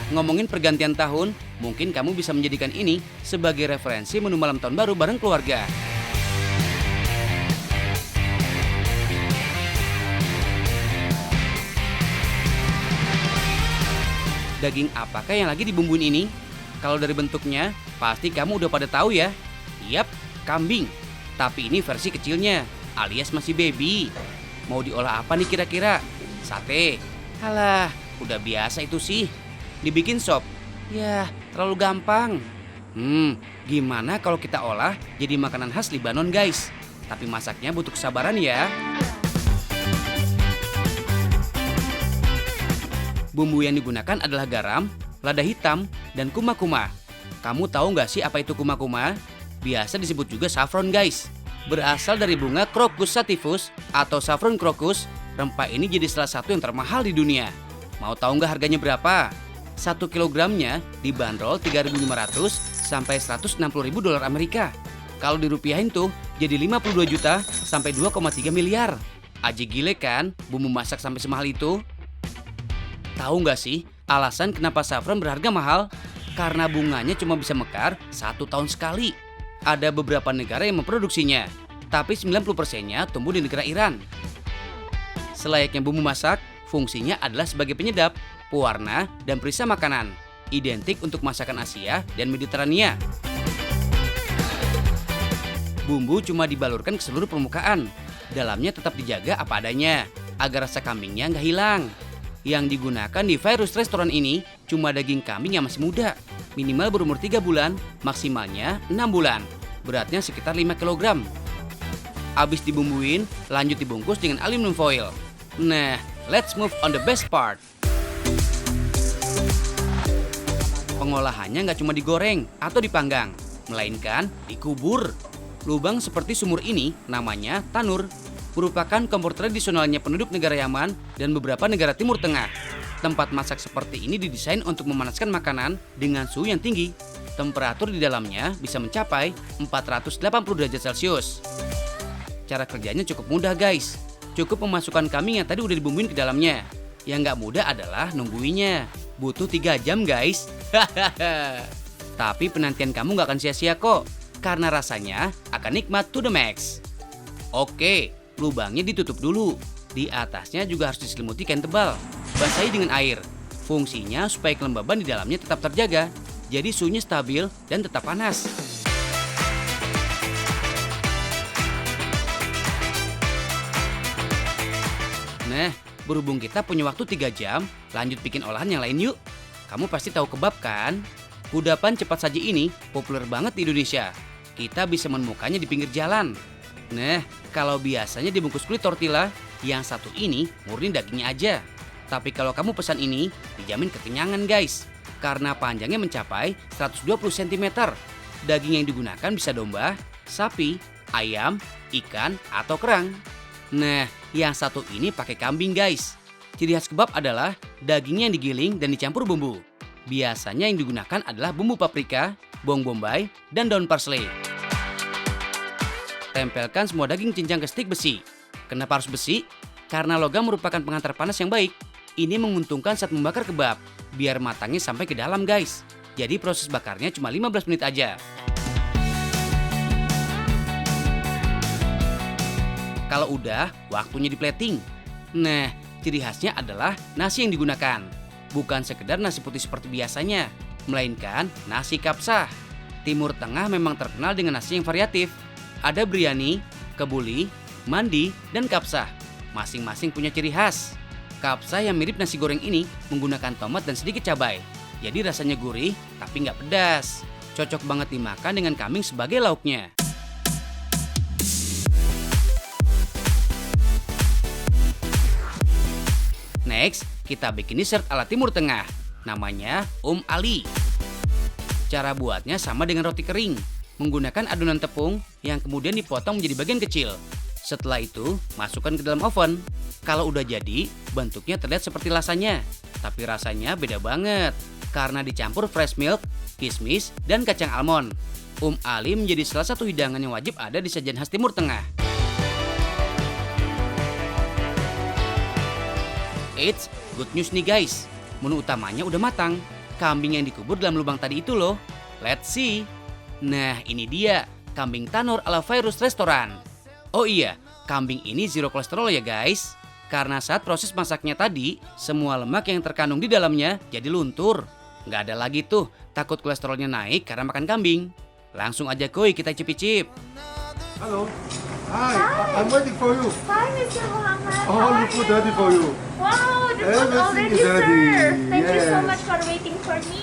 Ngomongin pergantian tahun, mungkin kamu bisa menjadikan ini sebagai referensi menu malam tahun baru bareng keluarga. Daging apakah yang lagi dibumbuin ini? Kalau dari bentuknya, pasti kamu udah pada tahu ya. Yap, kambing. Tapi ini versi kecilnya, alias masih baby. Mau diolah apa nih kira-kira? Sate. Halah, udah biasa itu sih. Dibikin sop. Yah, terlalu gampang. Gimana kalau kita olah jadi makanan khas Libanon guys? Tapi masaknya butuh kesabaran ya. Bumbu yang digunakan adalah garam, lada hitam, dan kuma-kuma. Kamu tahu nggak sih apa itu kuma-kuma? Biasa disebut juga saffron guys. Berasal dari bunga Crocus sativus atau saffron crocus. Rempah ini jadi salah satu yang termahal di dunia. Mau tahu nggak harganya berapa? 1 kilogramnya dibanderol 3.500 sampai 160.000 dolar Amerika. Kalau dirupiahin tuh jadi 52 juta sampai 2,3 miliar. Aji gile kan bumbu masak sampai semahal itu? Tahu nggak sih alasan kenapa saffron berharga mahal? Karena bunganya cuma bisa mekar 1 tahun sekali. Ada beberapa negara yang memproduksinya, tapi 90%-nya tumbuh di negara Iran. Selayaknya bumbu masak, fungsinya adalah sebagai penyedap, pewarna, dan perisai makanan. Identik untuk masakan Asia dan Mediterania. Bumbu cuma dibalurkan ke seluruh permukaan. Dalamnya tetap dijaga apa adanya, agar rasa kambingnya nggak hilang. Yang digunakan di Virus Restoran ini cuma daging kambing yang masih muda. Minimal berumur 3 bulan, maksimalnya 6 bulan. Beratnya sekitar 5 kg. Abis dibumbuin, lanjut dibungkus dengan aluminium foil. Nah, let's move on the best part. Pengolahannya nggak cuma digoreng atau dipanggang, melainkan dikubur. Lubang seperti sumur ini namanya tanur. Merupakan kompor tradisionalnya penduduk negara Yaman dan beberapa negara Timur Tengah. Tempat masak seperti ini didesain untuk memanaskan makanan dengan suhu yang tinggi. Temperatur di dalamnya bisa mencapai 480 derajat Celcius. Cara kerjanya cukup mudah guys. Cukup memasukkan kambing yang tadi udah dibumbuin ke dalamnya. Yang nggak mudah adalah nungguinnya. Butuh 3 jam guys. Tapi penantian kamu nggak akan sia-sia kok. Karena rasanya akan nikmat to the max. Oke, lubangnya ditutup dulu. Di atasnya juga harus diselimuti kain tebal. Basahi dengan air. Fungsinya supaya kelembaban di dalamnya tetap terjaga. Jadi suhunya stabil dan tetap panas. Nah, berhubung kita punya waktu 3 jam, lanjut bikin olahan yang lain yuk. Kamu pasti tahu kebab kan? Kudapan cepat saji ini populer banget di Indonesia. Kita bisa menemukannya di pinggir jalan. Nah, kalau biasanya dibungkus kulit tortilla, yang satu ini murni dagingnya aja. Tapi kalau kamu pesan ini, dijamin kekenyangan guys. Karena panjangnya mencapai 120 cm. Daging yang digunakan bisa domba, sapi, ayam, ikan, atau kerang. Nah, yang satu ini pakai kambing guys. Ciri khas kebab adalah dagingnya yang digiling dan dicampur bumbu. Biasanya yang digunakan adalah bumbu paprika, bawang bombay, dan daun parsley. Tempelkan semua daging cincang ke stik besi. Kenapa harus besi? Karena logam merupakan pengantar panas yang baik. Ini menguntungkan saat membakar kebab, biar matangnya sampai ke dalam guys. Jadi proses bakarnya cuma 15 menit aja. Kalau udah, waktunya diplating. Nah, ciri khasnya adalah nasi yang digunakan. Bukan sekedar nasi putih seperti biasanya, melainkan nasi kapsah. Timur Tengah memang terkenal dengan nasi yang variatif. Ada biryani, kebuli, mandi, dan kapsah. Masing-masing punya ciri khas. Kapsah yang mirip nasi goreng ini menggunakan tomat dan sedikit cabai. Jadi rasanya gurih tapi nggak pedas. Cocok banget dimakan dengan kambing sebagai lauknya. Next, kita bikin dessert ala Timur Tengah. Namanya Ali. Cara buatnya sama dengan roti kering. Menggunakan adonan tepung yang kemudian dipotong menjadi bagian kecil. Setelah itu, masukkan ke dalam oven. Kalau udah jadi, bentuknya terlihat seperti lasanya. Tapi rasanya beda banget. Karena dicampur fresh milk, kismis, dan kacang almond. Ali menjadi salah satu hidangan yang wajib ada di sajian khas Timur Tengah. Eits, good news nih guys. Menu utamanya udah matang. kambing yang dikubur dalam lubang tadi itu loh. Let's see. Nah, ini dia, kambing Tanor ala Virus Restoran. Oh iya, kambing ini zero kolesterol ya guys. Karena saat proses masaknya tadi, semua lemak yang terkandung di dalamnya jadi luntur. Nggak ada lagi tuh takut kolesterolnya naik karena makan kambing. Langsung aja kuy, kita icip-icip. Hello. Hi. I'm waiting for you. Hi, Mr. Muhammad. Oh, How are look food you? ready for you. Wow, the food Everything already is ready. served. Thank you so Yes. much for waiting for me.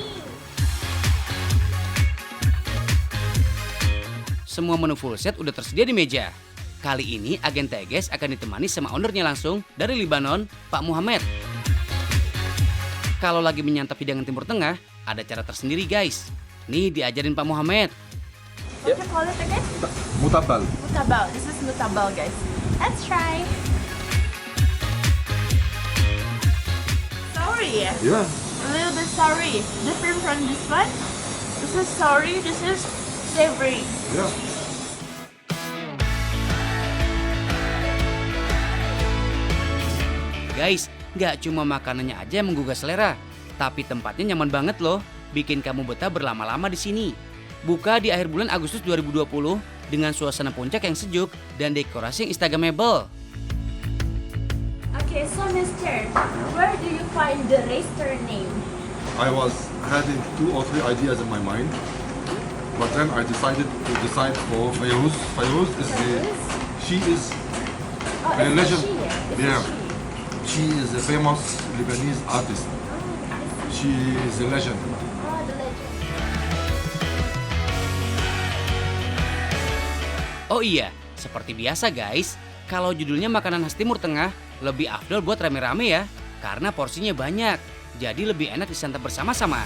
Semua menu full set udah tersedia di meja. Kali ini agen Teges akan ditemani sama ownernya langsung dari Libanon, Pak Muhammad. Kalau lagi menyantap hidangan Timur Tengah, ada cara tersendiri guys. Nih diajarin Pak Muhammad. What you call it again? Mutabal. Mutabal. This is mutabal, guys. Let's try. Sorry. Yeah. A little bit sorry. Different from this one. This is sorry. This is savory. Yeah. Guys, nggak cuma makanannya aja yang menggugah selera, tapi tempatnya nyaman banget loh, bikin kamu betah berlama-lama di sini. Buka di akhir bulan Agustus 2020 dengan suasana puncak yang sejuk dan dekorasi yang instagramable. Okay, so Mister, where do you find the restaurant name? I was having 2 or 3 ideas in my mind, but then I decided for Fayouz. Fayouz is she is Oh, a it's legend. a she. It's Yeah. a she. She is a famous Lebanese artist. She is a legend. Oh, the legend. Oh iya, seperti biasa guys, kalau judulnya makanan khas Timur Tengah, lebih afdol buat rame-rame ya, karena porsinya banyak, jadi lebih enak disantap bersama-sama.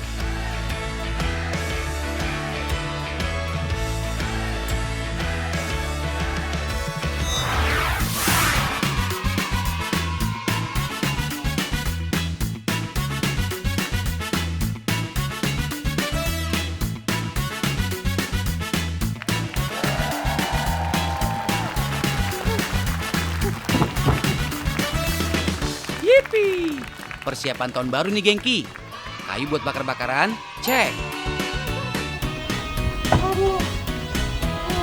Yippee! Persiapan tahun baru nih gengki. Kayu buat bakar-bakaran, cek.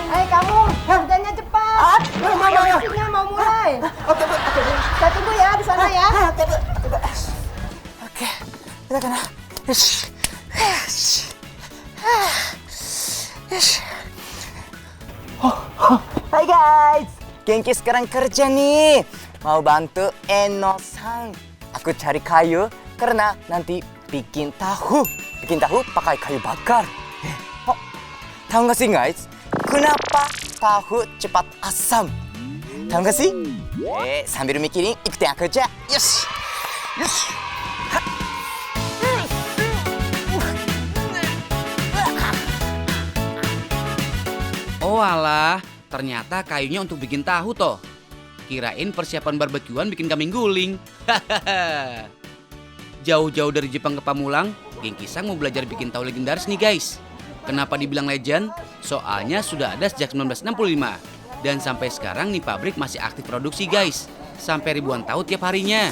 Hai kamu, kerjanya cepat. Meetingnya mau mulai. Oke, saya tunggu ya di sana ya. Oke, kita kena. Hai guys, Genki sekarang kerja nih. Mau bantu Eno-san. Aku cari kayu karena nanti bikin tahu. Bikin tahu pakai kayu bakar. Oh, tahu nggak sih guys? Kenapa tahu cepat asam? Tahu nggak sih? Sambil mikirin ikutin aku aja. Yes, yes. Oh alah, ternyata kayunya untuk bikin tahu toh. Kirain persiapan barbekyuan bikin kambing guling. Hahaha. Jauh-jauh dari Jepang ke Pamulang, Genki Sang mau belajar bikin tahu legendaris nih guys. Kenapa dibilang legend? Soalnya sudah ada sejak 1965. Dan sampai sekarang nih pabrik masih aktif produksi guys. Sampai ribuan tahu tiap harinya.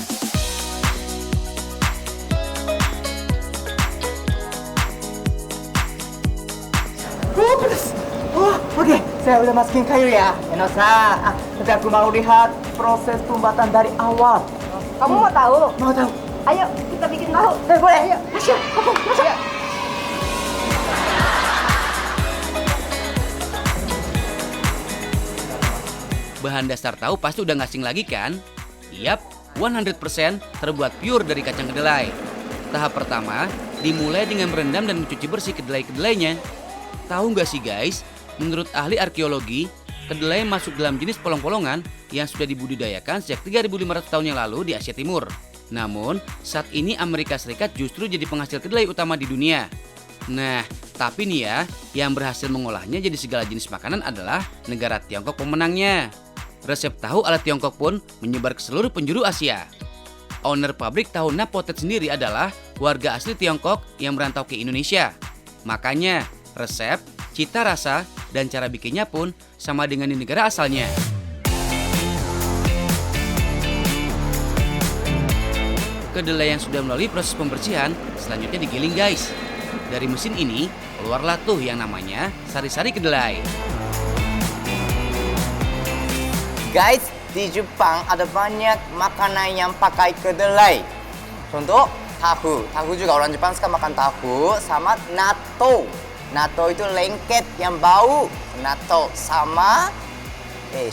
Oke, saya udah masukin kayu ya, Eno-san. Tapi aku mau lihat proses pembuatan dari awal. Kamu mau tahu? Mau tahu? Ayo kita bikin tahu. Boleh? Ayo, masuk. Masuk. Bahan dasar tahu pasti udah nggak asing lagi kan? Yap, 100% terbuat pure dari kacang kedelai. Tahap pertama, dimulai dengan merendam dan mencuci bersih kedelai-kedelainya. Tahu nggak sih guys, menurut ahli arkeologi, kedelai masuk dalam jenis polong-polongan yang sudah dibudidayakan sejak 3.500 tahun yang lalu di Asia Timur. Namun, saat ini Amerika Serikat justru jadi penghasil kedelai utama di dunia. Nah, tapi nih ya, yang berhasil mengolahnya jadi segala jenis makanan adalah negara Tiongkok pemenangnya. Resep tahu ala Tiongkok pun menyebar ke seluruh penjuru Asia. Owner pabrik tahu Napotet sendiri adalah warga asli Tiongkok yang merantau ke Indonesia. Makanya, resep, cita rasa, dan cara bikinnya pun sama dengan di negara asalnya. Kedelai yang sudah melalui proses pembersihan selanjutnya digiling guys. Dari mesin ini keluarlah tuh yang namanya sari-sari kedelai. Guys, di Jepang ada banyak makanan yang pakai kedelai. Contoh, tahu. Tahu juga orang Jepang suka makan tahu sama natto. Natto itu lengket yang bau. Natto sama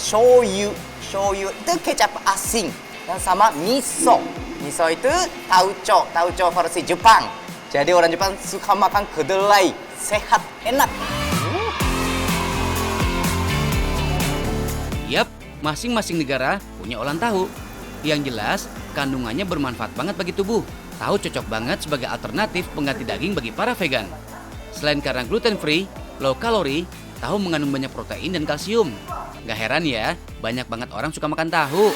shoyu. Shoyu itu kecap asin. Dan sama miso. Miso itu tauco. Tauco versi Jepang. Jadi orang Jepang suka makan kedelai. Sehat, enak. Yap, masing-masing negara punya olahan tahu. Yang jelas, kandungannya bermanfaat banget bagi tubuh. Tahu cocok banget sebagai alternatif pengganti daging bagi para vegan. Selain karena gluten free, low kalori, tahu mengandung banyak protein dan kalsium. Gak heran ya, banyak banget orang suka makan tahu.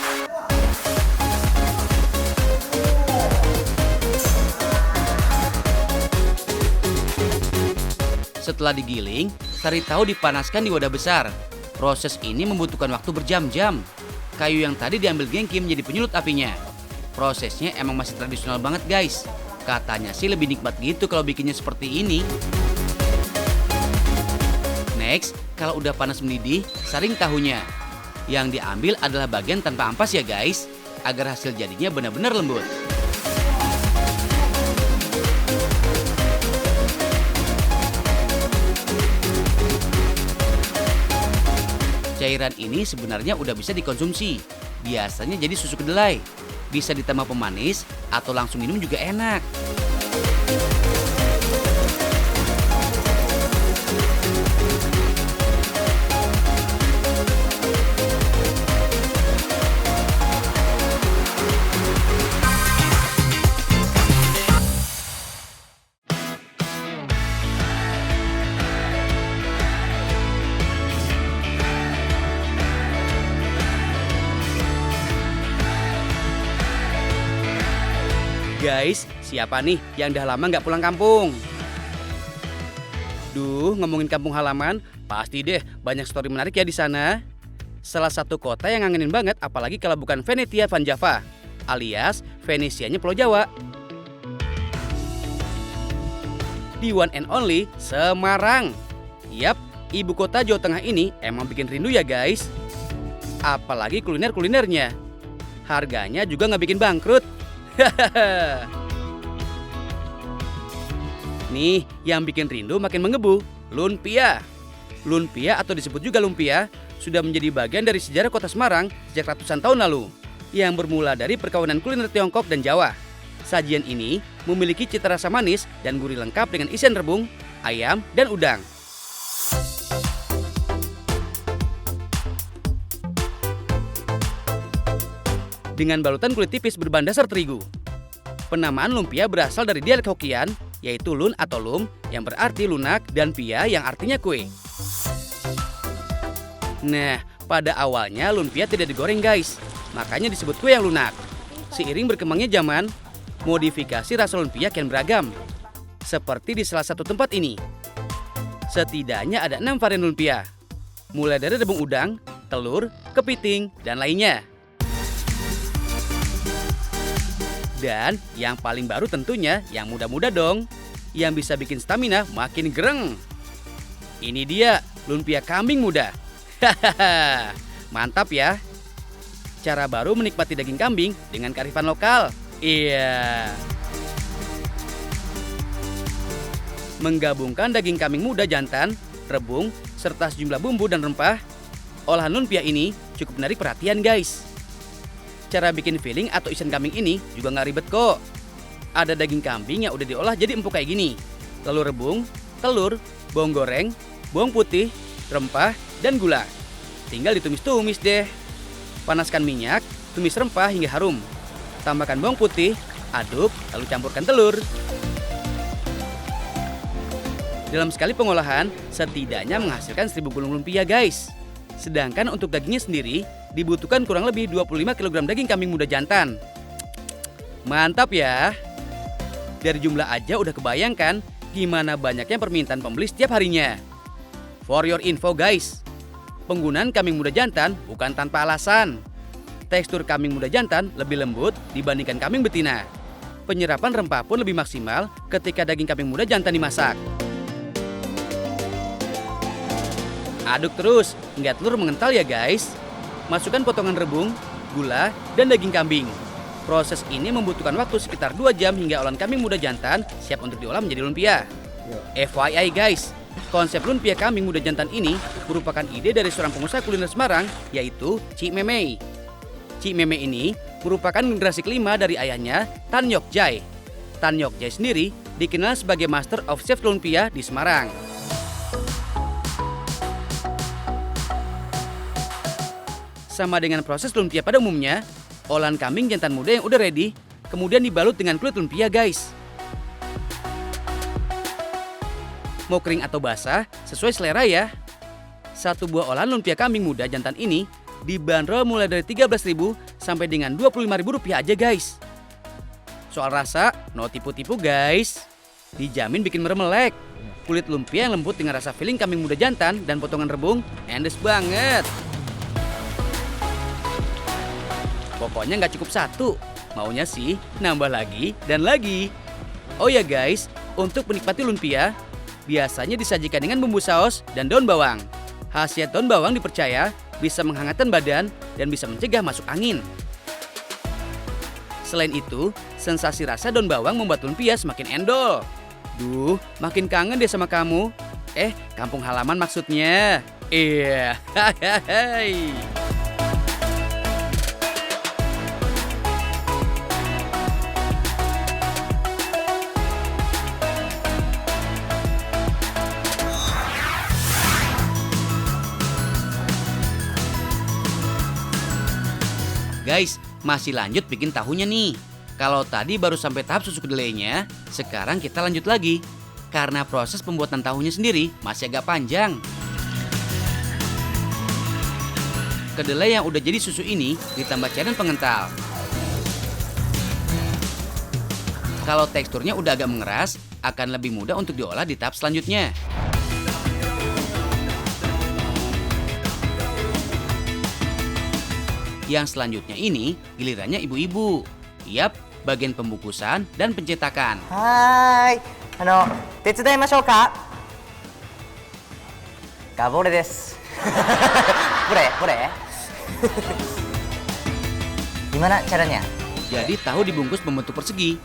Setelah digiling, sari tahu dipanaskan di wadah besar. Proses ini membutuhkan waktu berjam-jam. Kayu yang tadi diambil Genki menjadi penyulut apinya. Prosesnya emang masih tradisional banget guys. Katanya sih lebih nikmat gitu kalau bikinnya seperti ini. Next, kalau udah panas mendidih, saring tahunya. Yang diambil adalah bagian tanpa ampas ya guys, agar hasil jadinya benar-benar lembut. Cairan ini sebenarnya udah bisa dikonsumsi. Biasanya jadi susu kedelai. Bisa ditambah pemanis atau langsung minum juga enak. Guys, siapa nih yang udah lama nggak pulang kampung? Duh, ngomongin kampung halaman, pasti deh banyak story menarik ya di sana. Salah satu kota yang ngangenin banget, apalagi kalau bukan Venetia Van Java, alias Venesianya Pulau Jawa. The one and only Semarang. Yap, ibu kota Jawa Tengah ini emang bikin rindu ya guys. Apalagi kuliner-kulinernya. Harganya juga nggak bikin bangkrut. Nih, yang bikin rindu makin menggebu, lumpia. Lumpia atau disebut juga lumpia sudah menjadi bagian dari sejarah kota Semarang sejak ratusan tahun lalu, yang bermula dari perkawinan kuliner Tiongkok dan Jawa. Sajian ini memiliki cita rasa manis dan gurih lengkap dengan isian rebung, ayam, dan udang. Dengan balutan kulit tipis berbahan dasar terigu. Penamaan lumpia berasal dari dialek Hokkien, yaitu lun atau lum yang berarti lunak dan pia yang artinya kue. Nah, pada awalnya lumpia tidak digoreng guys, makanya disebut kue yang lunak. Seiring berkembangnya zaman, modifikasi rasa lumpia kian beragam. Seperti di salah satu tempat ini. Setidaknya ada 6 varian lumpia, mulai dari rebung udang, telur, kepiting, dan lainnya. Dan yang paling baru tentunya yang muda-muda dong, yang bisa bikin stamina makin gereng. Ini dia, lumpia kambing muda. Hahaha, mantap ya. Cara baru menikmati daging kambing dengan kearifan lokal. Iya. Menggabungkan daging kambing muda jantan, rebung, serta sejumlah bumbu dan rempah, olahan lumpia ini cukup menarik perhatian guys. Cara bikin filling atau isian kambing ini juga nggak ribet kok. Ada daging kambing yang udah diolah jadi empuk kayak gini. Lalu rebung, telur, bawang goreng, bawang putih, rempah, dan gula. Tinggal ditumis-tumis deh. Panaskan minyak, tumis rempah hingga harum. Tambahkan bawang putih, aduk, lalu campurkan telur. Dalam sekali pengolahan, setidaknya menghasilkan 1000 gulung lumpia guys. Sedangkan untuk dagingnya sendiri, dibutuhkan kurang lebih 25 kg daging kambing muda jantan. Mantap ya. Dari jumlah aja udah kebayangkan gimana banyaknya permintaan pembeli setiap harinya. For your info guys, penggunaan kambing muda jantan bukan tanpa alasan. Tekstur kambing muda jantan lebih lembut dibandingkan kambing betina. Penyerapan rempah pun lebih maksimal ketika daging kambing muda jantan dimasak. Aduk terus hingga telur mengental ya guys. Masukkan potongan rebung, gula, dan daging kambing. Proses ini membutuhkan waktu sekitar 2 jam hingga olahan kambing muda jantan siap untuk diolah menjadi lumpia. FYI guys, konsep lumpia kambing muda jantan ini merupakan ide dari seorang pengusaha kuliner Semarang, yaitu Cik Meme. Cik Meme ini merupakan generasi kelima dari ayahnya, Tan Yok Jai. Tan Yok Jai sendiri dikenal sebagai Master of Chef lumpia di Semarang. Sama dengan proses lumpia pada umumnya, olahan kambing jantan muda yang udah ready, kemudian dibalut dengan kulit lumpia guys. Mau kering atau basah, sesuai selera ya. Satu buah olahan lumpia kambing muda jantan ini dibanderol mulai dari 13.000 sampai dengan 25.000 rupiah aja guys. Soal rasa, no tipu-tipu guys. Dijamin bikin meremelek. Kulit lumpia yang lembut dengan rasa filling kambing muda jantan dan potongan rebung, endes banget. Pokoknya nggak cukup satu, maunya sih nambah lagi dan lagi. Oh ya guys, untuk menikmati lumpia, biasanya disajikan dengan bumbu saus dan daun bawang. Khasiat daun bawang dipercaya bisa menghangatkan badan dan bisa mencegah masuk angin. Selain itu, sensasi rasa daun bawang membuat lumpia semakin endol. Duh, makin kangen deh sama kamu. Kampung halaman maksudnya. Iya, hahaha. Guys, masih lanjut bikin tahunya nih. Kalau tadi baru sampai tahap susu kedelainya, sekarang kita lanjut lagi. Karena proses pembuatan tahunya sendiri masih agak panjang. Kedelai yang udah jadi susu ini ditambah cairan pengental. Kalau teksturnya udah agak mengeras, akan lebih mudah untuk diolah di tahap selanjutnya. Yang selanjutnya ini gilirannya ibu-ibu. Yap, bagian pembungkusan dan pencetakan. Hai, tetsudai ka? Ga boleh desu. Boleh. Gimana caranya? Jadi tahu dibungkus membentuk persegi.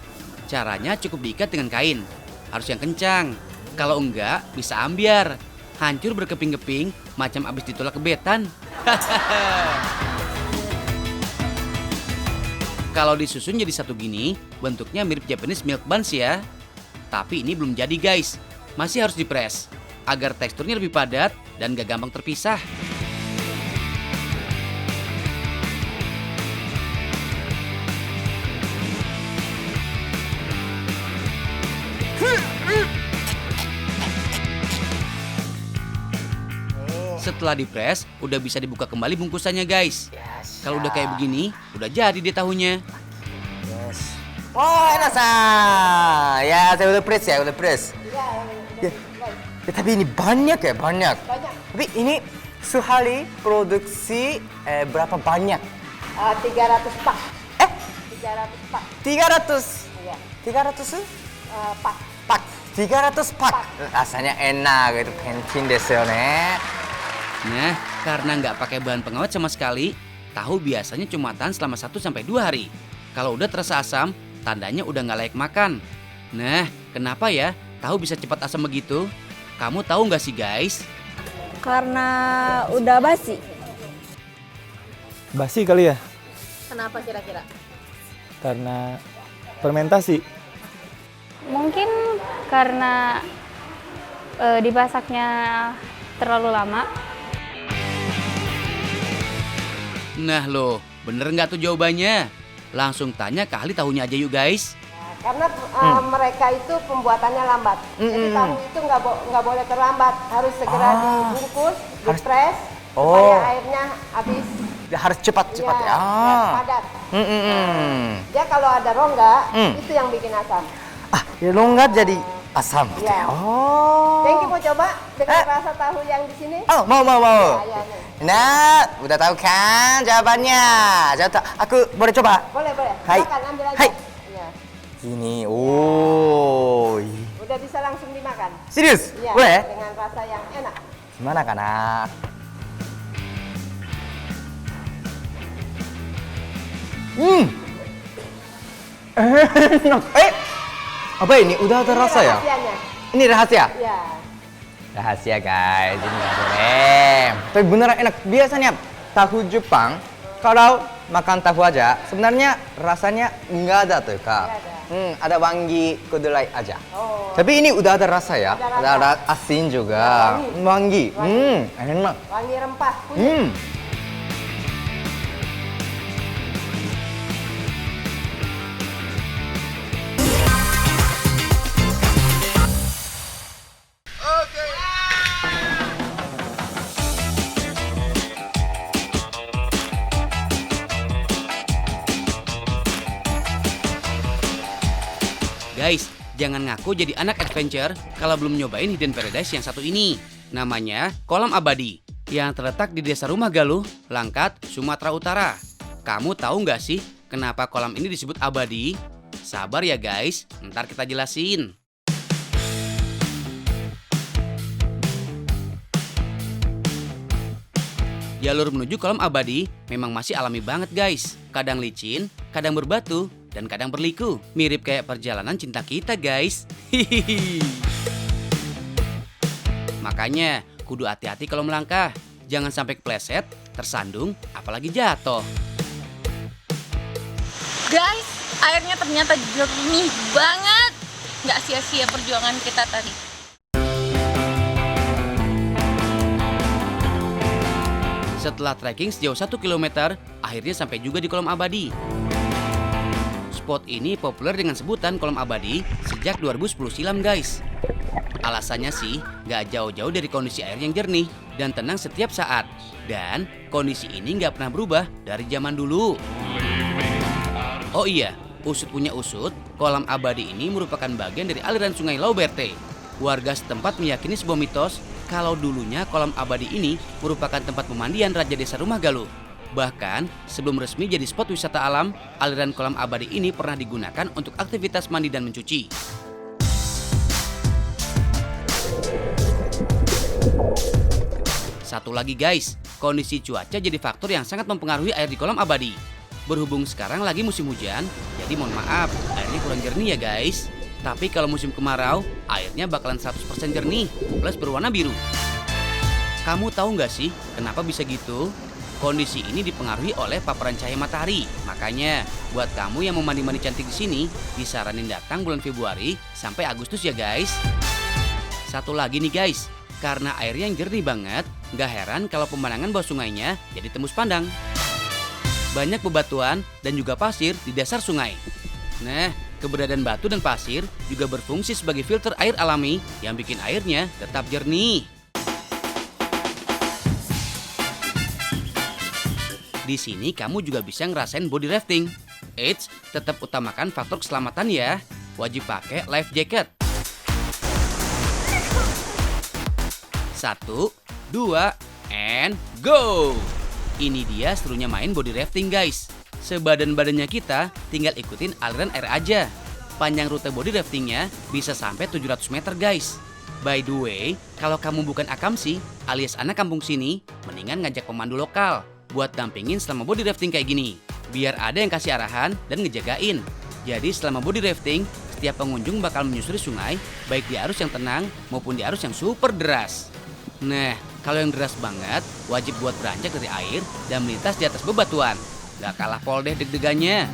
Caranya cukup diikat dengan kain. Harus yang kencang. Kalau enggak, bisa ambiar. Hancur berkeping-keping, macam abis ditolak kebetan. Kalau disusun jadi satu gini, bentuknya mirip Japanese milk buns ya. Tapi ini belum jadi guys, masih harus dipres agar teksturnya lebih padat dan gak gampang terpisah. Setelah dipres, udah bisa dibuka kembali bungkusannya guys. Kalau udah kayak begini, udah jadi deh tahunya. Oh, enak ya, saya udah press. Ya, tapi ini banyak. Tapi ini sehari produksi berapa banyak? 300 pak. 300 pak. 300? Iya. 300? Pak. Pak. 300 pak. Rasanya enak, itu penting desu ne. Nah, karena nggak pakai bahan pengawet sama sekali, tahu biasanya cuma tahan selama 1-2 hari. Kalau udah terasa asam, tandanya udah nggak layak makan. Nah, kenapa ya tahu bisa cepat asam begitu? Kamu tahu nggak sih guys? Karena udah basi. Basi kali ya? Kenapa kira-kira? Karena fermentasi. Mungkin karena dibasaknya terlalu lama. Nah loh, bener nggak tuh jawabannya? Langsung tanya ke ahli tahunya aja yuk guys. Karena mereka itu pembuatannya lambat. Jadi tahu itu nggak boleh terlambat, harus segera dibungkus, dipres, supaya airnya habis. Harus cepat ya. Padat. Ya kalau ada rongga, itu yang bikin asam. Ya longgar jadi asam gitu Ya. ya. Oh. Jengki mau coba dengan rasa tahu yang di sini? Oh, mau. Ya, nih. Nah, udah tahu kan jawabannya? Aku boleh coba? Boleh. Hai. Silakan ambil aja. Hai. Iya. Gini. Oh. Udah bisa langsung dimakan. Serius? Iya, Boleh? dengan rasa yang enak. Gimana kanak? Enak. Apa ini? Udah ada rasa ya? Rahasianya. Ini rahasia? Iya. Rahasia guys, ini nggak boleh. Tapi beneran enak. Biasanya tahu Jepang, kalau makan tahu aja, sebenarnya rasanya nggak ada tuh kak. Ada wangi kedelai aja. Oh. Tapi ini udah ada rasa ya. Ada Ada asin juga. Wangi. Enak. Wangi rempah. Kunyit. Guys, jangan ngaku jadi anak adventure kalau belum nyobain Hidden Paradise yang satu ini. Namanya Kolam Abadi, yang terletak di Desa Rumah Galuh, Langkat, Sumatera Utara. Kamu tahu nggak sih kenapa kolam ini disebut abadi? Sabar ya guys, ntar kita jelasin. Jalur menuju kolam abadi memang masih alami banget guys. Kadang licin, kadang berbatu, dan kadang berliku. Mirip kayak perjalanan cinta kita guys. Hihihi. Makanya kudu hati-hati kalau melangkah. Jangan sampai kepleset, tersandung, apalagi jatuh. Guys, airnya ternyata jernih banget. Nggak sia-sia perjuangan kita tadi. Setelah trekking sejauh 1 km, akhirnya sampai juga di kolam abadi. Spot ini populer dengan sebutan kolam abadi sejak 2010 silam guys. Alasannya sih nggak jauh-jauh dari kondisi air yang jernih dan tenang setiap saat. Dan kondisi ini nggak pernah berubah dari zaman dulu. Oh iya, usut punya usut, kolam abadi ini merupakan bagian dari aliran sungai Lauberte. Warga setempat meyakini sebuah mitos kalau dulunya kolam abadi ini merupakan tempat pemandian Raja Desa Rumah Galuh. Bahkan sebelum resmi jadi spot wisata alam, aliran kolam abadi ini pernah digunakan untuk aktivitas mandi dan mencuci. Satu lagi guys, kondisi cuaca jadi faktor yang sangat mempengaruhi air di kolam abadi. Berhubung sekarang lagi musim hujan, jadi mohon maaf, airnya kurang jernih ya guys. Tapi kalau musim kemarau, airnya bakalan 100% jernih, plus berwarna biru. Kamu tahu nggak sih kenapa bisa gitu? Kondisi ini dipengaruhi oleh paparan cahaya matahari. Makanya, buat kamu yang mau mandi-mandi cantik di sini, disaranin datang bulan Februari sampai Agustus ya guys. Satu lagi nih guys, karena airnya yang jernih banget, nggak heran kalau pemandangan bawah sungainya jadi tembus pandang. Banyak bebatuan dan juga pasir di dasar sungai. Nah, keberadaan batu dan pasir juga berfungsi sebagai filter air alami yang bikin airnya tetap jernih. Di sini kamu juga bisa ngerasain body rafting. Eits, tetap utamakan faktor keselamatan ya. Wajib pakai life jacket. 1, 2, and go! Ini dia serunya main body rafting guys. Sebadan-badannya kita tinggal ikutin aliran air aja. Panjang rute body raftingnya bisa sampai 700 meter guys. By the way, kalau kamu bukan akamsi alias anak kampung sini, mendingan ngajak pemandu lokal buat dampingin selama body rafting kayak gini. Biar ada yang kasih arahan dan ngejagain. Jadi selama body rafting, setiap pengunjung bakal menyusuri sungai, baik di arus yang tenang maupun di arus yang super deras. Nah, kalau yang deras banget, wajib buat beranjak dari air dan melintas di atas bebatuan. Gak kalah pol deh deg-degannya.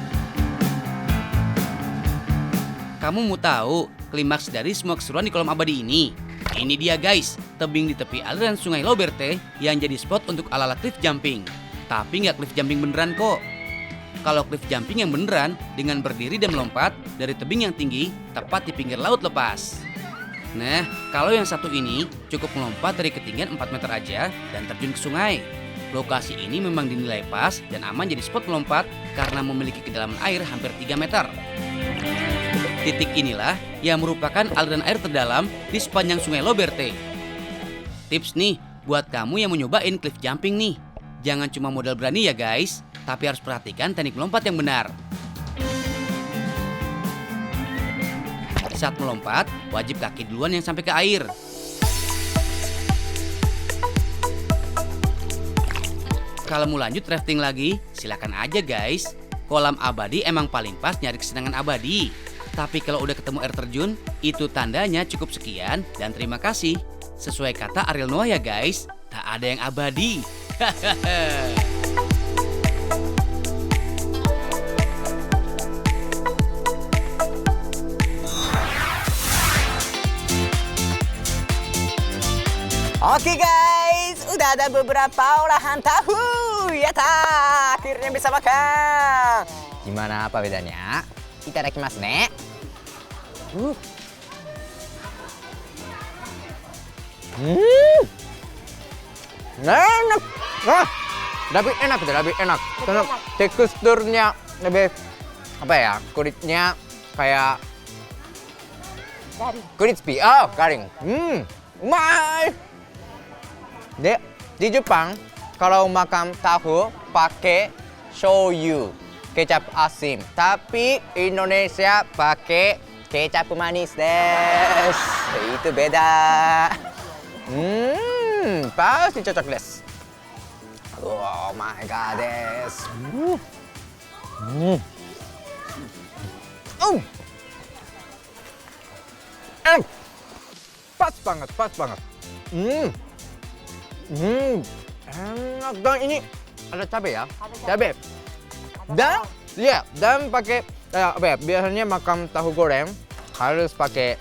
Kamu mau tahu klimaks dari semua keseruan di kolam abadi ini? Ini dia guys, tebing di tepi aliran sungai Lauberte yang jadi spot untuk ala-ala cliff jumping. Tapi nggak cliff jumping beneran kok. Kalau cliff jumping yang beneran dengan berdiri dan melompat dari tebing yang tinggi tepat di pinggir laut lepas. Nah, kalau yang satu ini cukup melompat dari ketinggian 4 meter aja dan terjun ke sungai. Lokasi ini memang dinilai pas dan aman jadi spot melompat karena memiliki kedalaman air hampir 3 meter. Titik inilah yang merupakan aliran air terdalam di sepanjang sungai Lauberte. Tips nih buat kamu yang mau nyobain cliff jumping nih. Jangan cuma modal berani ya guys, tapi harus perhatikan teknik melompat yang benar. Saat melompat, wajib kaki duluan yang sampai ke air. Kalau mau lanjut rafting lagi, silakan aja guys. Kolam abadi emang paling pas nyari kesenangan abadi. Tapi kalau udah ketemu air terjun, itu tandanya cukup sekian dan terima kasih. Sesuai kata Ariel Noah ya guys, tak ada yang abadi. Oke guys, udah ada beberapa olahan tahu. Yata, akhirnya bisa makan. Gimana apa bedanya? Itadakimasu ne. Enak. Lebih enak deh, lebih enak. Karena teksturnya lebih apa ya? Kulitnya kayak Garing. crispy. Oh, garing. Umai. Di Jepang kalau makan tahu pakai shoyu, kecap asin. Tapi Indonesia pakai kecap manis des. Itu beda. Pasti cocok des. Oh my god des. Pas banget, pas banget. Enak, dan ini ada cabai ya? Cabai. Dan ya, dan pakai apa ya? Biasanya makan tahu goreng harus pakai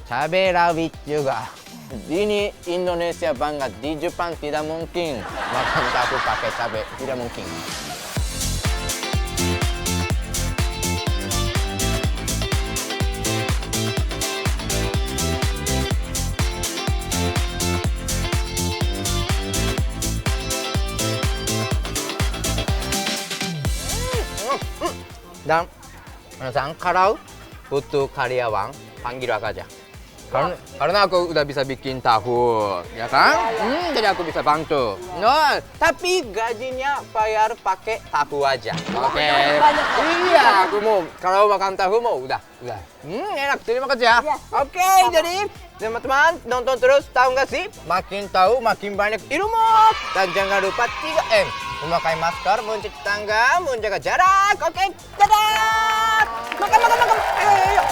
cabai rawit juga. Ini Indonesia banget. Di Jepang tidak mungkin makan tahu pakai cabai, tidak mungkin. Dan Sang, kalau butuh karyawan, panggil aku aja. Karena aku udah bisa bikin tahu, ya kan? Jadi aku bisa bantu. No, tapi gajinya bayar pakai tahu aja. Oke. Iya, aku mau. Kalau makan tahu mau, udah. Enak, terima kasih ya. Oke, jadi teman-teman nonton terus, tahu nggak sih? Makin tahu, makin banyak ilmu. Dan jangan lupa 3M. Memakai masker, mencuci tangan, menjaga jarak. Oke, dadah! Makan. Ayo.